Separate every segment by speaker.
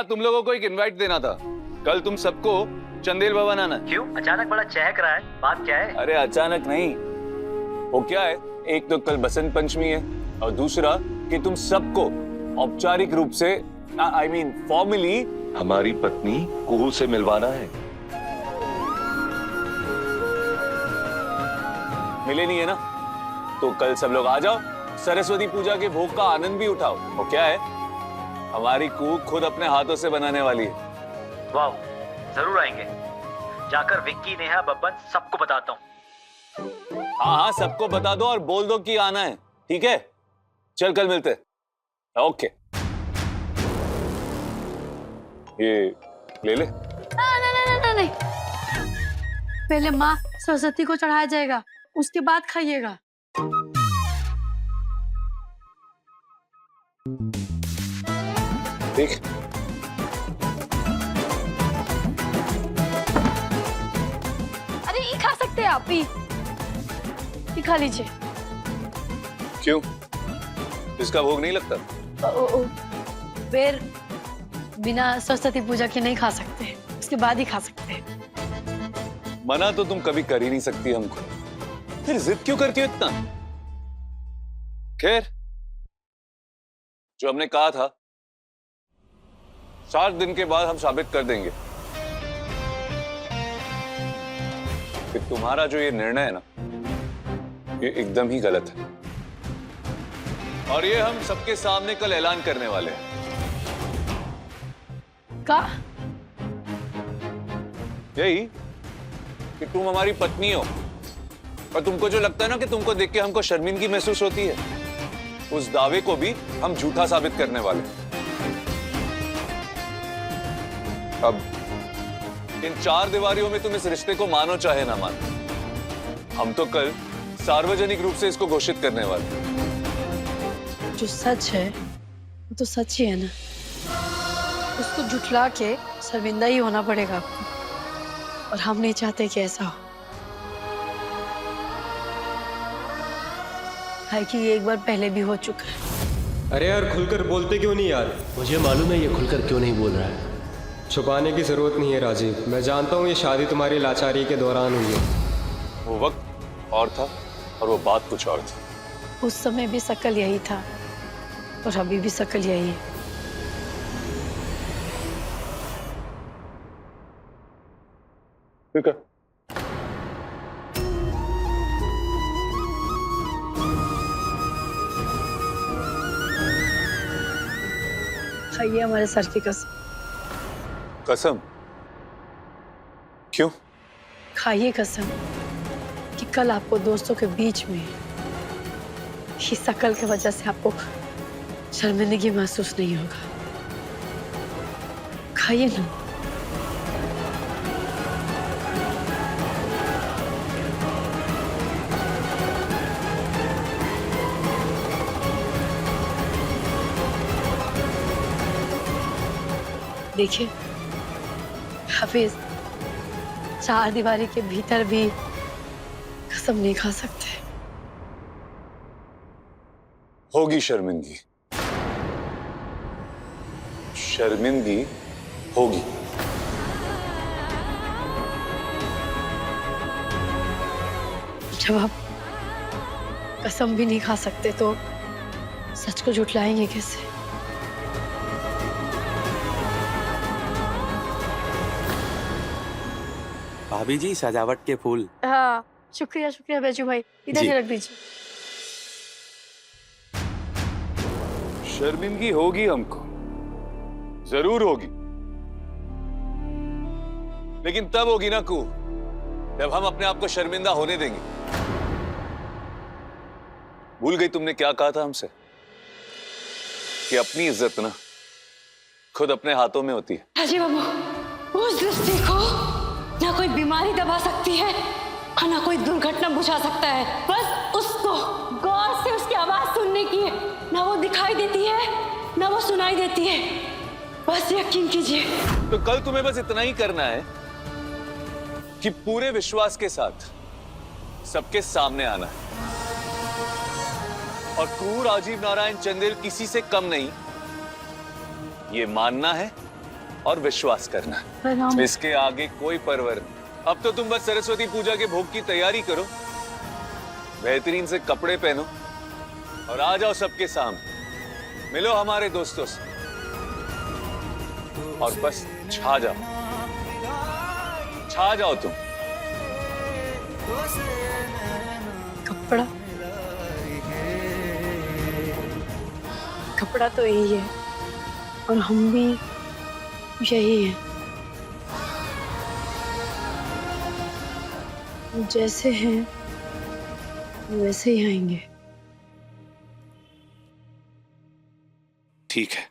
Speaker 1: हाँ, तुम लोगों को एक इनवाइट देना था। कल तुम सबको चंदेल भवन आना।
Speaker 2: क्यों अचानक बड़ा चहक रहा है, बात क्या है?
Speaker 1: अरे अचानक नहीं, वो क्या है, एक तो कल बसंत पंचमी है और दूसरा कि तुम सबको औपचारिक रूप से आई मीन फॉर्मली
Speaker 3: हमारी पत्नी कुहू से मिलवाना है।
Speaker 1: मिले नहीं है ना, तो कल सब लोग आ जाओ, सरस्वती पूजा के भोग का आनंद भी उठाओ। वो क्या है, हमारी कुहू खुद अपने हाथों से बनाने वाली है।
Speaker 2: वाह, जरूर आएंगे। जाकर विक्की, नेहा, बब्बन सबको बताता हूँ।
Speaker 1: हाँ हाँ, सबको बता दो और बोल दो कि आना है, ठीक है? चल कल मिलते हैं। ओके, ये ले ले।
Speaker 4: नहीं, पहले माँ सरस्वती को चढ़ाया जाएगा, उसके बाद खाइएगा।
Speaker 1: देख,
Speaker 4: अरे ये खा सकते हैं आप ही, ये खा लीजिए।
Speaker 1: क्यों, इसका भोग नहीं लगता?
Speaker 4: फिर बिना सरस्वती पूजा के नहीं खा सकते, उसके बाद ही खा सकते हैं।
Speaker 1: मना तो तुम कभी कर ही नहीं सकती हमको, फिर जिद क्यों करती हो इतना? खैर, जो हमने कहा था 7 दिन के बाद हम साबित कर देंगे कि तुम्हारा जो ये निर्णय है ना, ये एकदम ही गलत है। और ये हम सबके सामने कल ऐलान करने वाले हैं।
Speaker 4: का?
Speaker 1: यही कि तुम हमारी पत्नी हो और तुमको जो लगता है ना कि तुमको देख के हमको शर्मिंदगी महसूस होती है, उस दावे को भी हम झूठा साबित करने वाले हैं। अब इन 4 दीवारियों में तुम इस रिश्ते को मानो चाहे ना मानो, हम तो कल सार्वजनिक रूप से इसको घोषित करने वाले हैं।
Speaker 4: जो सच है वो तो सच ही है ना, उसको झुठला के शर्मिंदा ही होना पड़ेगा आपको, और हम नहीं चाहते कि ऐसा हो। है कि ये एक बार पहले भी हो चुका है।
Speaker 5: अरे यार, खुलकर बोलते क्यों नहीं यार?
Speaker 6: मुझे मालूम है ये खुलकर क्यों नहीं बोल रहा है।
Speaker 5: छुपाने की जरूरत नहीं है राजीव, मैं जानता हूँ ये शादी तुम्हारी लाचारी के दौरान हुई है।
Speaker 1: वो वक्त और था और वो बात कुछ और थी।
Speaker 4: उस समय भी शकल यही था और अभी भी शकल यही है।
Speaker 1: ठीक है,
Speaker 4: खाइए हमारे सर की कसम।
Speaker 1: कसम? क्यों?
Speaker 4: खाइए कसम कि कल आपको दोस्तों के बीच में इस शकल की वजह से आपको शर्मिंदगी महसूस नहीं होगा। खाइए ना। देखिए हाफिज, 4 दीवारी के भीतर भी कसम नहीं खा सकते।
Speaker 1: होगी शर्मिंदगी, शर्मिंदगी होगी।
Speaker 4: जब आप कसम भी नहीं खा सकते तो सच को झुठलाएंगे कैसे?
Speaker 6: भाभी जी, सजावट के फूल।
Speaker 4: हाँ, शुक्रिया शुक्रिया बेजू भाई, इधर ही रख दीजिए।
Speaker 1: शर्मिंदगी होगी, हमको जरूर होगी, लेकिन तब होगी ना कू, जब हम अपने आप को शर्मिंदा होने देंगे। भूल गई तुमने क्या कहा था हमसे कि अपनी इज्जत ना खुद अपने हाथों में होती है।
Speaker 7: राजीव बाबू, उस रिश्ते को ना कोई बीमारी दबा सकती है और ना कोई दुर्घटना बुझा सकता है। बस उसको गौर से उसकी आवाज सुनने की है, ना वो दिखाई देती है ना वो सुनाई देती है, बस यकीन कीजिए।
Speaker 1: तो कल तुम्हें बस इतना ही करना है कि पूरे विश्वास के साथ सबके सामने आना है, और क्रूर राजीव नारायण चंदेल किसी से कम नहीं, ये मानना है और विश्वास करना।
Speaker 4: पर हम
Speaker 1: इसके आगे कोई परवर नहीं। अब तो तुम बस सरस्वती पूजा के भोग की तैयारी करो, बेहतरीन से कपड़े पहनो और आ जाओ सबके सामने, मिलो हमारे दोस्तों से और बस छा जाओ तुम।
Speaker 4: कपड़ा कपड़ा तो यही है और हम भी यही हैं। जैसे हैं वैसे ही आएंगे।
Speaker 1: ठीक है।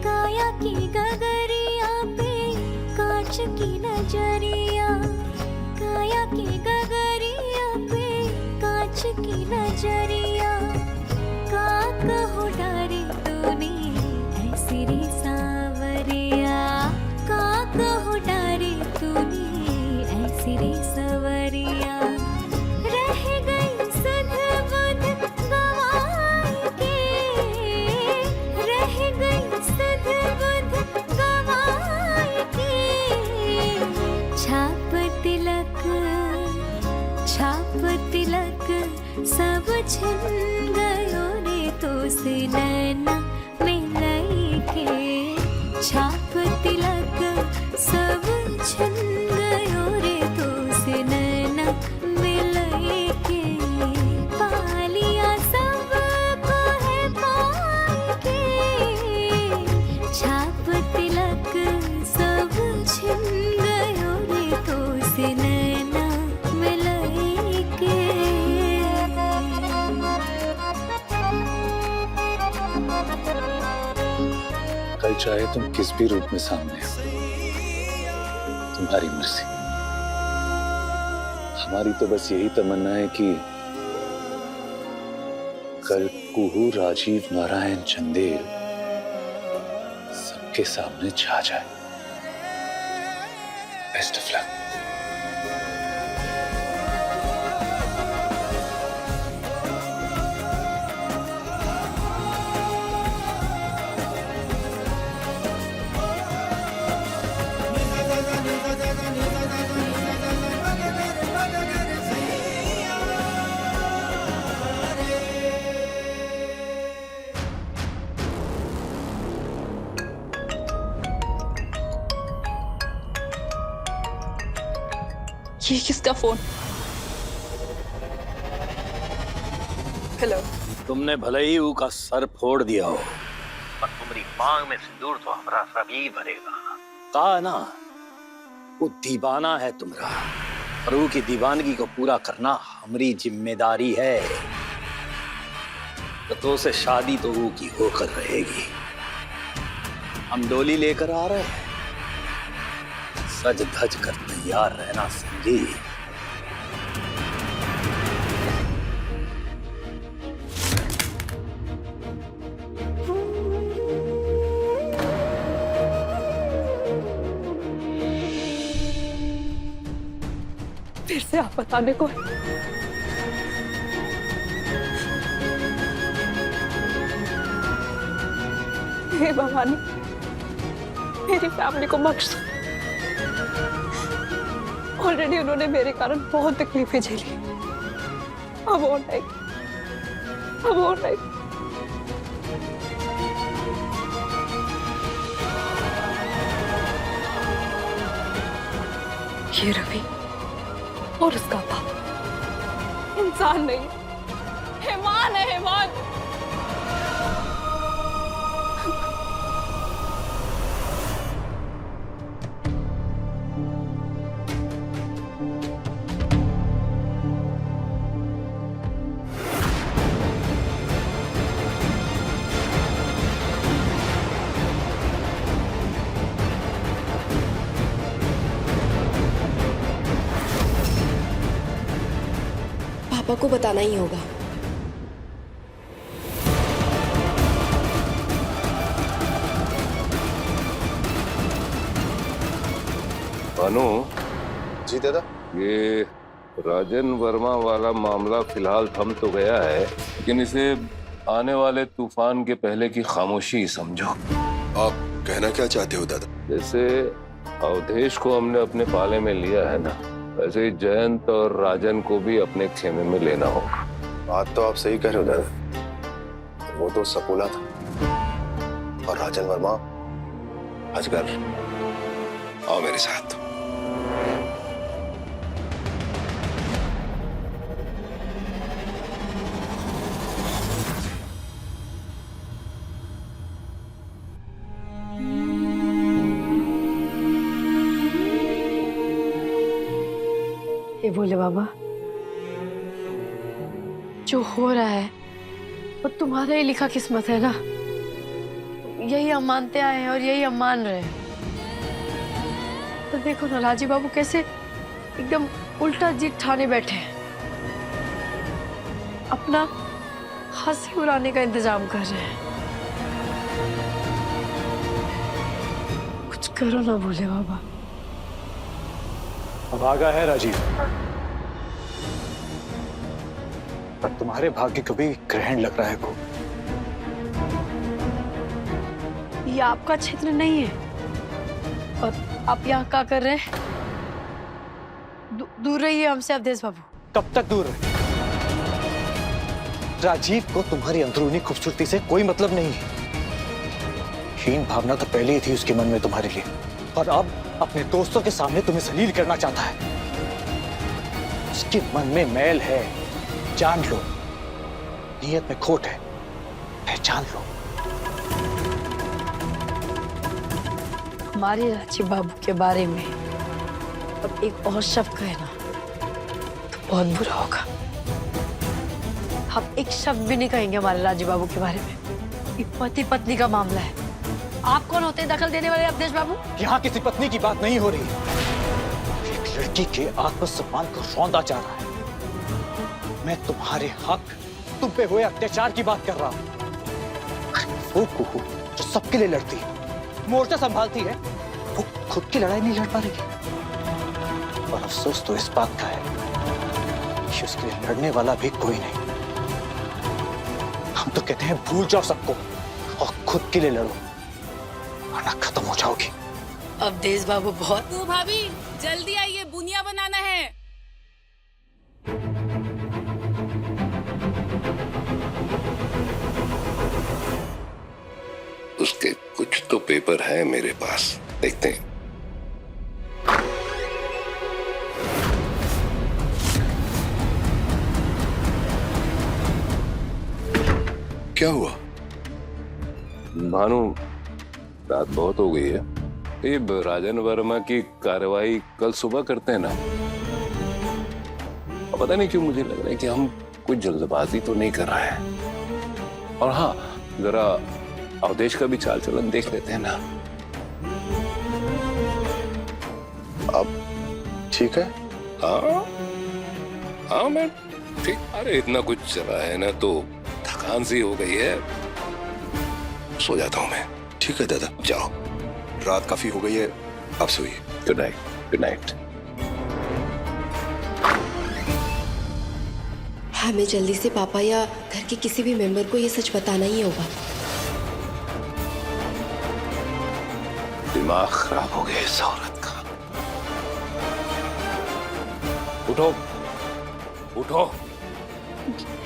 Speaker 8: काया की गगरिया पे कांच की नजरिया, काया की गगरिया पे कांच की नजरिया, का कहो डारे तूने ऐसी रे सावरिया, का कहो डारे तूने ऐसी रे सवरिया, रह गई सुध बुध गवाई के, रह गई सुध बुध गवाई के, छाप तिलक सब छिन गयो रे तो से नैना मिलाई के, छाप तिलक सब छिन गयो रे तो से नैना मिलाई के, पालिया सब को है पाई के, छाप तिलक सब छिन गयो रे तो से नैना मिलाई के।
Speaker 1: कल चाहे तुम किस भी रूप में सामने आओ, तुम्हारी मर्जी। हमारी तो बस यही तमन्ना है कि कल कुहू, राजीव, नारायण, चंदेल सबके सामने छा जाए। Best of luck.
Speaker 4: ये किसका फोन? हेलो।
Speaker 2: तुमने भले ही ऊ का सर फोड़ दिया हो, पर तुम्हारी मांग में सिंदूर तो हमारा सब ही भरेगा। कहा ना, वो दीवाना है तुम्हारा, और ऊ की दीवानगी को पूरा करना हमारी जिम्मेदारी है। तो से शादी तो ऊ की होकर रहेगी। हम डोली लेकर आ रहे हैं, सज धज कर तैयार रहना समझी।
Speaker 4: फिर से आप बताने को हे भवानी, मेरी फैमिली को बख्श दो। ऑलरेडी उन्होंने मेरे कारण बहुत तकलीफें झेली। अब और नहीं, अब और नहीं। ये रवि और उसका बाप इंसान नहीं, हैवान है, हैवान।
Speaker 9: पापा को बताना ही होगा।
Speaker 3: भानु,
Speaker 10: जी दादा।
Speaker 3: ये राजन वर्मा वाला मामला फिलहाल थम तो गया है, लेकिन इसे आने वाले तूफान के पहले की खामोशी समझो।
Speaker 10: आप कहना क्या चाहते हो दादा?
Speaker 3: जैसे अवधेश को हमने अपने पाले में लिया है ना, वैसे ही जयंत और राजन को भी अपने खेमे में लेना होगा।
Speaker 10: बात तो आप सही कह रहे हो दादा, वो तो सपोला था और राजन वर्मा अजगर। आओ मेरे साथ।
Speaker 4: ये बोले बाबा, जो हो रहा है वो तुम्हारा ही लिखा किस्मत है ना। यही हम मानते आए हैं और यही हम मान रहे हैं। तो देखो ना राजीव बाबू कैसे एकदम उल्टा जीत ठाने बैठे हैं, अपना हंसी उड़ाने का इंतजाम कर रहे हैं। कुछ करो ना भोले बाबा।
Speaker 2: भागा है राजीव, पर तुम्हारे भाग्य को भी ग्रहण लग रहा है को।
Speaker 4: ये आपका क्षेत्र नहीं है और आप यहाँ क्या कर रहे हैं? दूर रहिए हमसे अवधेश बाबू।
Speaker 2: कब तक दूर रहे? राजीव को तुम्हारी अंदरूनी खूबसूरती से कोई मतलब नहीं है। हीन भावना तो पहले ही थी उसके मन में तुम्हारे लिए, और अब अपने दोस्तों के सामने तुम्हें जलील करना चाहता है। उसके मन में मैल है, जान लो। नीयत में खोट है, पहचान लो।
Speaker 4: हमारे राजीव बाबू के बारे में अब एक और शब्द कहना तो बहुत बुरा होगा। हम एक शब्द भी नहीं कहेंगे हमारे राजीव बाबू के बारे में। ये पति पत्नी का मामला है। आप कौन होते हैं दखल देने वाले अवधेश बाबू?
Speaker 2: यहाँ किसी पत्नी की बात नहीं हो रही। एक लड़की के आत्मसम्मान को रौंदा जा रहा है। मैं तुम्हारे हक, तुम पे हुए अत्याचार की बात कर रहा हूँ। वो कुहू जो सबके लिए लड़ती है, मोर्चा संभालती है, वो खुद की लड़ाई नहीं लड़ पा रही। और अफसोस तो इस बात का है कि उसके लिए लड़ने वाला भी कोई नहीं। हम तो कहते हैं भूल जाओ सबको और खुद के लिए लड़ो, वरना खत्म हो जाओगी।
Speaker 4: अवधेश बाबू बहुत।
Speaker 11: तू भाभी जल्दी आइए, बुनिया बनाना है।
Speaker 10: उसके कुछ तो पेपर है मेरे पास, देखते हैं। क्या हुआ?
Speaker 3: भानु, रात बहुत हो गई है। ये राजन वर्मा की कार्रवाई कल सुबह करते हैं ना। अब पता नहीं क्यों मुझे लग रहा है कि हम कुछ जल्दबाजी तो नहीं कर रहे हैं। और हाँ, जरा अवधेश का भी चाल चलन देख लेते हैं ना।
Speaker 10: अब ठीक है?
Speaker 3: हाँ हाँ, मैं ठीक। अरे इतना कुछ चला है ना, तो थकान सी हो गई है।
Speaker 10: सो जाता हूँ मैं। ठीक है दादा, जाओ। रात काफी हो गई है, आप सोइए।
Speaker 3: Good night. Good night.
Speaker 9: हमें जल्दी से पापा या घर के किसी भी मेंबर को ये सच बताना ही होगा।
Speaker 3: दिमाग खराब हो गया इस औरत का। उठो उठो।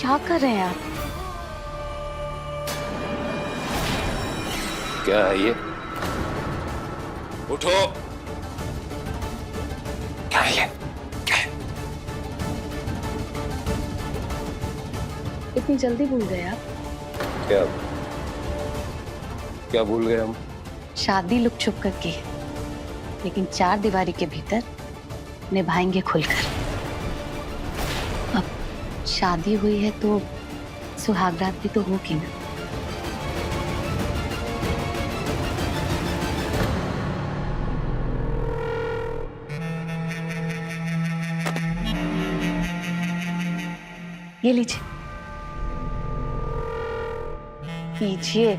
Speaker 4: क्या कर रहे हैं आप?
Speaker 3: क्या है ये? उठो। क्या है ये? क्या है?
Speaker 4: इतनी जल्दी भूल गए आप?
Speaker 3: क्या क्या भूल गए हम?
Speaker 7: शादी लुक छुप करके, लेकिन चार दीवारी के भीतर निभाएंगे खुलकर। अब शादी हुई है तो सुहागरात भी तो होगी ना।
Speaker 4: ये लीजिए, पीजिए।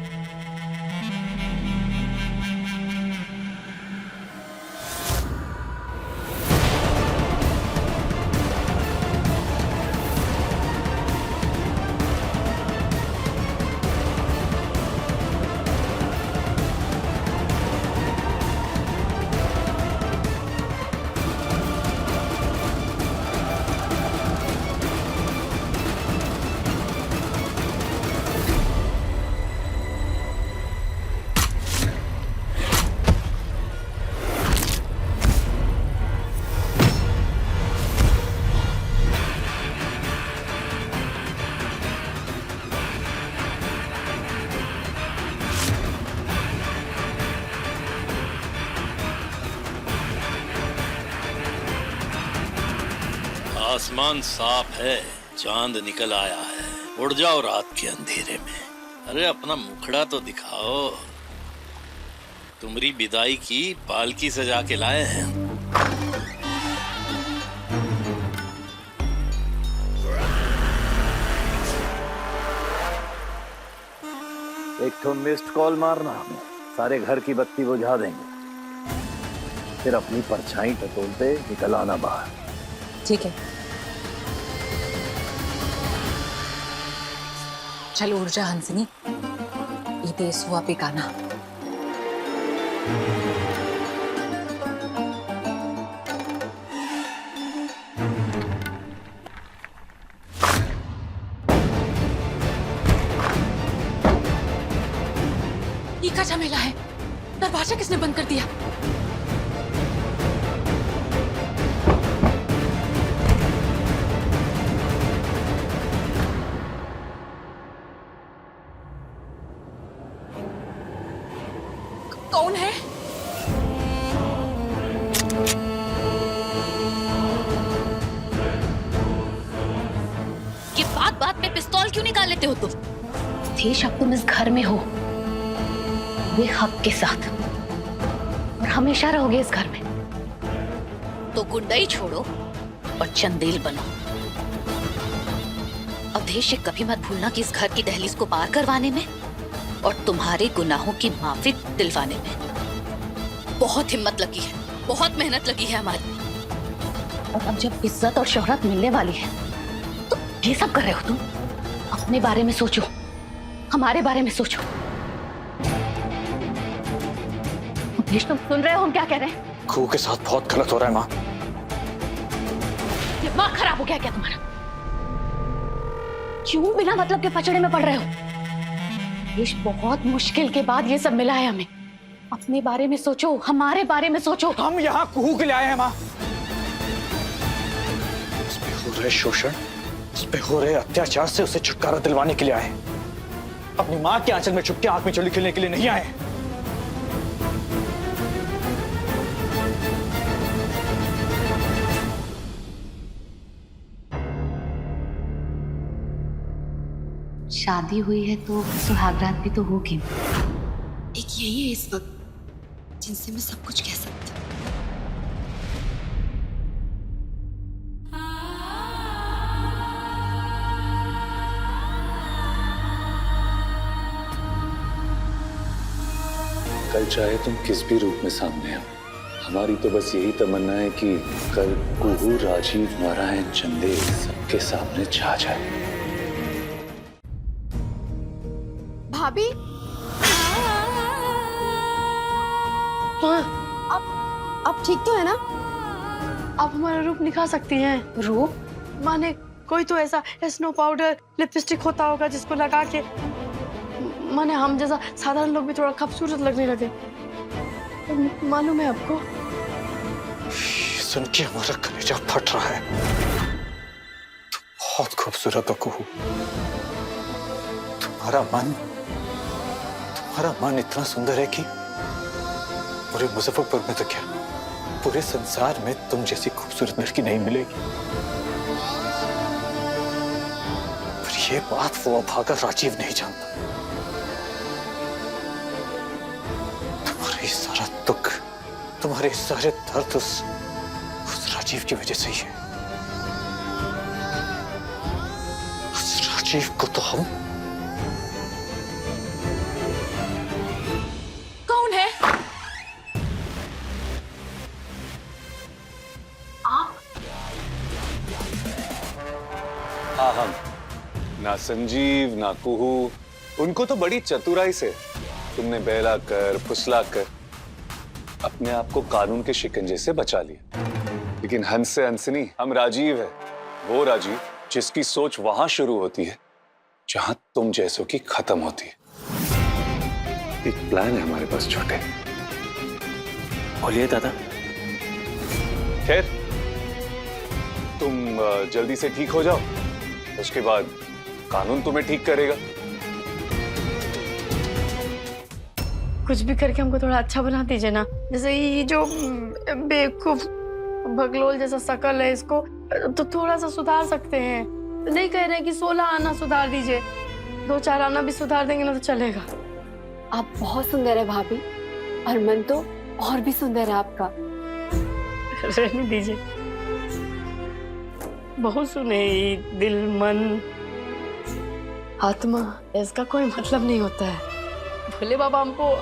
Speaker 2: आसमान साफ है, चांद निकल आया है। उड़ जाओ रात के अंधेरे में। अरे अपना मुखड़ा तो दिखाओ। तुम्हारी विदाई की पालकी सजा के लाए हैं। एक तो मिस्ड कॉल मारना, सारे घर की बत्ती बुझा देंगे, फिर अपनी परछाई टटोलते निकल आना बाहर।
Speaker 7: ठीक है, चलो ऊर्जा हंसनी, इथे सुआ पिकाना।
Speaker 4: ये क्या झमेला है? दरवाजा किसने बंद कर दिया? कौन है?
Speaker 7: ये बात बात में पिस्तौल क्यों निकाल लेते हो तुम?
Speaker 4: देश, अब तुम इस घर में हो, ये हक के साथ, और हमेशा रहोगे इस घर में।
Speaker 7: तो गुंडाई छोड़ो और चंदेल बनो। अवधेश, कभी मत भूलना कि इस घर की दहलीज को पार करवाने में और तुम्हारे गुनाहों की माफी दिलवाने में बहुत हिम्मत लगी है, बहुत मेहनत लगी है हमारी।
Speaker 4: और अब जब इज्जत और शोहरत मिलने वाली है तो ये सब कर रहे हो तुम? अपने बारे में सोचो, हमारे बारे में सोचो। अवधेश, तुम सुन रहे हो हम क्या कह रहे हैं?
Speaker 2: खूह के साथ बहुत गलत हो रहा है माँ।
Speaker 4: दिमाग खराब हो गया क्या तुम्हारा? क्यों बिना मतलब के पचड़े में पड़ रहे हो? देश, बहुत मुश्किल के बाद ये सब मिला है हमें। अपने बारे में सोचो, हमारे बारे में सोचो।
Speaker 6: हम यहाँ कुहू के लिए आए हैं माँ।
Speaker 2: उस पे हो रहे शोषण, उस पे हो रहे अत्याचार से उसे छुटकारा दिलवाने के लिए आए हैं।
Speaker 6: अपनी माँ के आंचल में छुप के आंख में चोली खेलने के लिए नहीं आए।
Speaker 4: शादी हुई है तो सुहागरात भी तो होगी।
Speaker 9: एक यही है इस वक्त जिनसे मैं सब कुछ कह सकती हूँ।
Speaker 1: कल चाहे तुम किस भी रूप में सामने आओ, हमारी तो बस यही तमन्ना है कि कल कुहू, राजीव, नारायण, चंदेल सबके सामने छा जाए।
Speaker 9: भाभी,
Speaker 4: हाँ,
Speaker 9: अब ठीक तो है ना?
Speaker 4: आप हमारा रूप निखा सकती हैं।
Speaker 9: रूप?
Speaker 4: माने कोई तो ऐसा स्नो पाउडर, लिपस्टिक होता होगा जिसको लगा के माने हम जैसा साधारण लोग भी थोड़ा खूबसूरत लगने लगे। मालूम है आपको?
Speaker 2: सुन के हमारा कलेजा फट रहा है। तुम बहुत खूबसूरत हो कुहू। तुम्हारा मन इतना सुंदर है कि पूरे मुजफ्फरपुर में तो क्या, पूरे संसार में तुम जैसी खूबसूरत लड़की नहीं मिलेगी। पर ये बात वो अभागा राजीव नहीं जानता। तुम्हारे सारा दुख, तुम्हारे सारे दर्द उस राजीव की वजह से ही है।
Speaker 6: राजीव को तो हम
Speaker 11: कौन है?
Speaker 1: हाँ हम ना संजीव ना कुहू, उनको तो बड़ी चतुराई से तुमने बहला कर फुसला कर अपने आप को कानून के शिकंजे से बचा लिया। लेकिन हंस से हंसनी हम राजीव है, वो राजीव जिसकी सोच वहां शुरू होती है जहां तुम जैसों की खत्म होती है। एक प्लान है हमारे पास छोटे।
Speaker 2: बोलिए दादा।
Speaker 1: खैर तुम जल्दी से ठीक हो जाओ, उसके बाद कानून तुम्हें ठीक करेगा।
Speaker 4: कुछ भी करके हमको थोड़ा अच्छा बना दीजिए ना। जैसे ये जो बेवकूफ भगलोल जैसा शकल है, इसको तो थोड़ा सा सुधार सकते हैं। नहीं कह रहे कि 16 आना सुधार दीजिए, 2-4 आना भी सुधार देंगे ना तो चलेगा।
Speaker 9: आप बहुत सुंदर है भाभी, और मन तो और भी सुंदर है आपका।
Speaker 4: रहने दीजिए, बहुत सुने दिल मन आत्मा, इसका कोई मतलब नहीं होता है। भोले बाबा हमको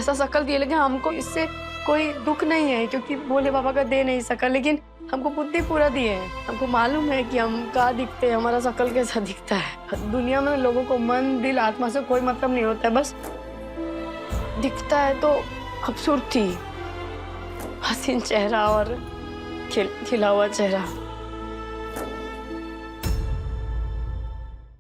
Speaker 4: ऐसा शकल दिए, लेकिन हमको इससे कोई दुख नहीं है क्योंकि भोले बाबा का दे नहीं सका, लेकिन हमको बुद्धि पूरा दिए है। हमको मालूम है कि हम क्या दिखते हैं, हमारा शकल कैसा दिखता है। दुनिया में लोगों को मन दिल आत्मा से कोई मतलब नहीं होता है, बस दिखता है तो खूबसूरती, हसीन चेहरा और खिला हुआ चेहरा।